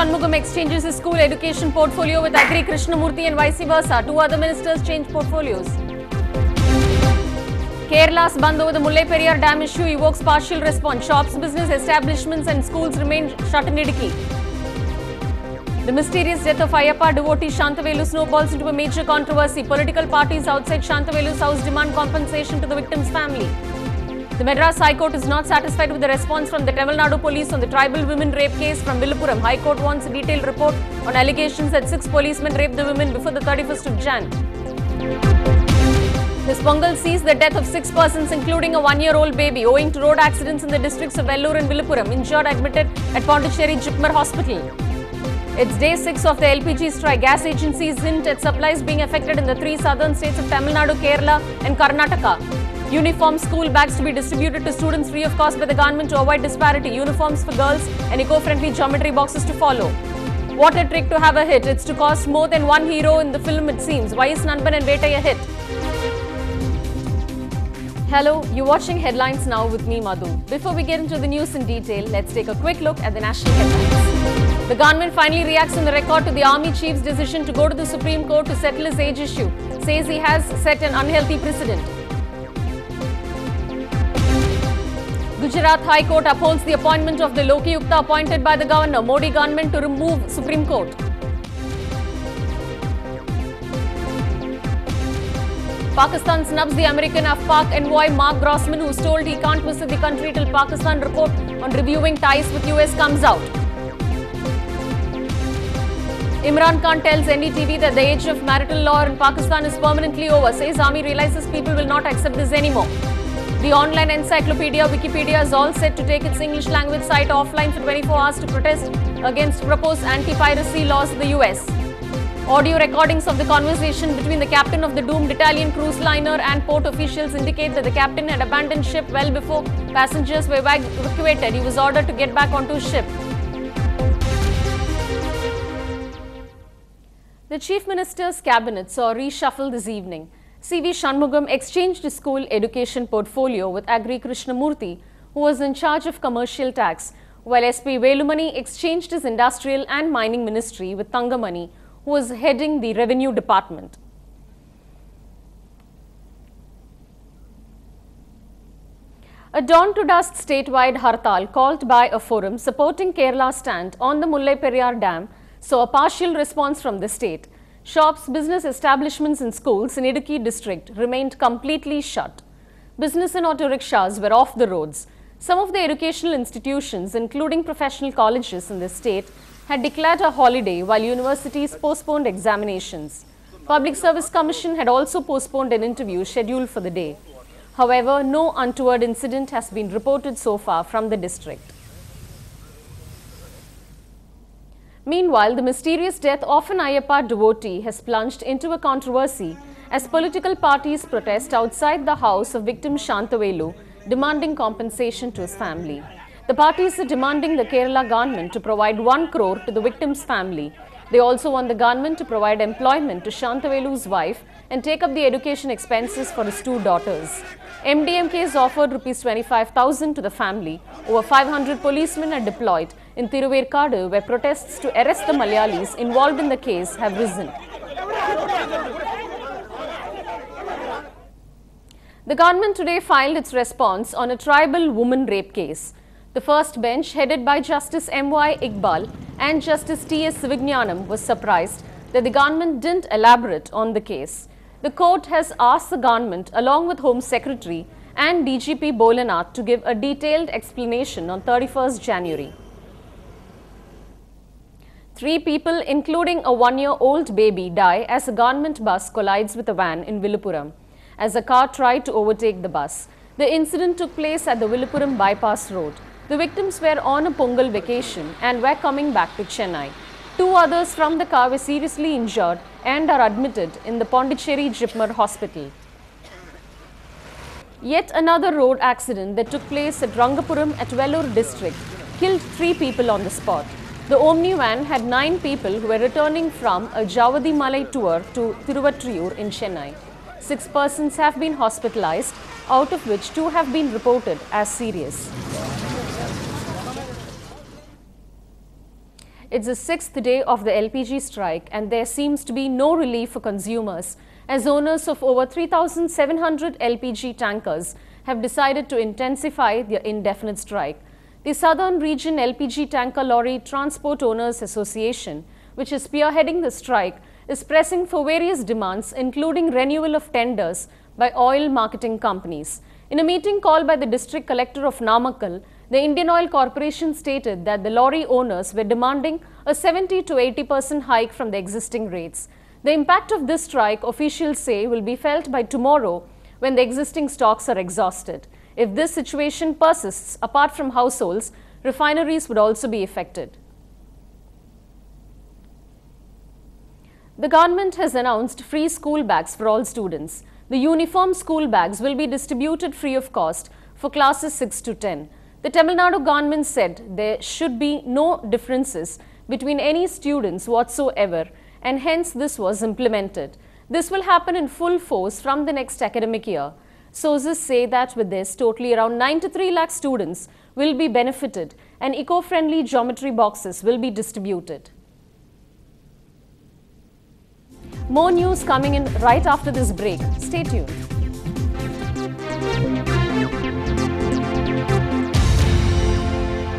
Shanmugam exchanges his school education portfolio with Agri Krishnamurthy and vice versa. Two other ministers change portfolios. Kerala's Bandh over the Mullai Periyar Dam issue evokes partial response. Shops, business establishments and schools remain shut in Idukki. The mysterious death of Ayyappa devotee Shantavelu snowballs into a major controversy. Political parties outside Shantavelu's house demand compensation to the victim's family. The Madras High Court is not satisfied with the response from the Tamil Nadu police on the tribal women rape case from Villupuram. High Court wants a detailed report on allegations that 6 policemen raped the women before the 31st of Jan. This Pongal sees the death of 6 persons including a 1-year-old baby owing to road accidents in the districts of Vellore and Villupuram. Injured admitted at Pondicherry Jipmer Hospital. It's day 6 of the LPG strike. Gas agencies hint at supplies being affected in the 3 southern states of Tamil Nadu, Kerala and Karnataka. Uniform school bags to be distributed to students free of cost by the government to avoid disparity. Uniforms for girls and eco-friendly geometry boxes to follow. What a trick to have a hit. It's to cost more than one hero in the film it seems. Why is Nanban and Vetai a hit? Hello, you're watching Headlines Now with me, Madhu. Before we get into the news in detail, let's take a quick look at the national headlines. The government finally reacts on the record to the Army Chief's decision to go to the Supreme Court to settle his age issue. Says he has set an unhealthy precedent. Gujarat High Court upholds the appointment of the Loki Yukta appointed by the governor. Modi government to remove Supreme Court. Pakistan snubs the American Afpak envoy Mark Grossman, who's told he can't visit the country till Pakistan report on reviewing ties with US comes out. Imran Khan tells NDTV that the age of marital law in Pakistan is permanently over. Says army realizes people will not accept this anymore. The online encyclopedia Wikipedia is all set to take its English language site offline for 24 hours to protest against proposed anti-piracy laws of the US. Audio recordings of the conversation between the captain of the doomed Italian cruise liner and port officials indicate that the captain had abandoned ship well before passengers were evacuated. He was ordered to get back onto his ship. The Chief Minister's cabinet saw a reshuffle this evening. C.V. Shanmugam exchanged his school education portfolio with Agri Krishnamurthy, who was in charge of commercial tax, while S.P. Velumani exchanged his industrial and mining ministry with Thangamani, who was heading the revenue department. A dawn-to-dusk statewide hartal called by a forum supporting Kerala's stand on the Mullai Periyar Dam saw a partial response from the state. Shops, business establishments and schools in Idukki district remained completely shut. Business and auto rickshaws were off the roads. Some of the educational institutions, including professional colleges in the state, had declared a holiday while universities postponed examinations. Public Service Commission had also postponed an interview scheduled for the day. However, no untoward incident has been reported so far from the district. Meanwhile, the mysterious death of an Ayyappa devotee has plunged into a controversy as political parties protest outside the house of victim Shantavelu, demanding compensation to his family. The parties are demanding the Kerala government to provide 1 crore to the victim's family. They also want the government to provide employment to Shantavelu's wife and take up the education expenses for his 2 daughters. MDMK has offered Rs 25,000 to the family. Over 500 policemen are deployed in Thiruvarkadu, where protests to arrest the Malayalis involved in the case have risen. The government today filed its response on a tribal woman rape case. The first bench, headed by Justice M.Y. Iqbal and Justice T.S. Sivagnanam, was surprised that the government didn't elaborate on the case. The court has asked the government, along with Home Secretary and DGP Bolanath, to give a detailed explanation on 31st January. 3 people, including a 1-year-old baby, die as a government bus collides with a van in Villupuram as a car tried to overtake the bus. The incident took place at the Villupuram bypass road. The victims were on a Pongal vacation and were coming back to Chennai. 2 others from the car were seriously injured and are admitted in the Pondicherry Jipmer Hospital. Yet another road accident that took place at Rangapuram at Vellore district killed 3 people on the spot. The Omni van had 9 people who were returning from a Javadi Malai tour to Thiruvattriyur in Chennai. 6 persons have been hospitalized, out of which 2 have been reported as serious. It's the 6th day of the LPG strike and there seems to be no relief for consumers as owners of over 3,700 LPG tankers have decided to intensify their indefinite strike. The Southern Region LPG Tanker Lorry Transport Owners Association, which is spearheading the strike, is pressing for various demands including renewal of tenders by oil marketing companies. In a meeting called by the District Collector of Namakkal, the Indian Oil Corporation stated that the lorry owners were demanding a 70 to 80% hike from the existing rates. The impact of this strike, officials say, will be felt by tomorrow when the existing stocks are exhausted. If this situation persists, apart from households, refineries would also be affected. The government has announced free school bags for all students. The uniform school bags will be distributed free of cost for classes 6 to 10. The Tamil Nadu government said there should be no differences between any students whatsoever, and hence this was implemented. This will happen in full force from the next academic year. Sources say that with this, totally around 93 lakh students will be benefited and eco-friendly geometry boxes will be distributed. More news coming in right after this break. Stay tuned.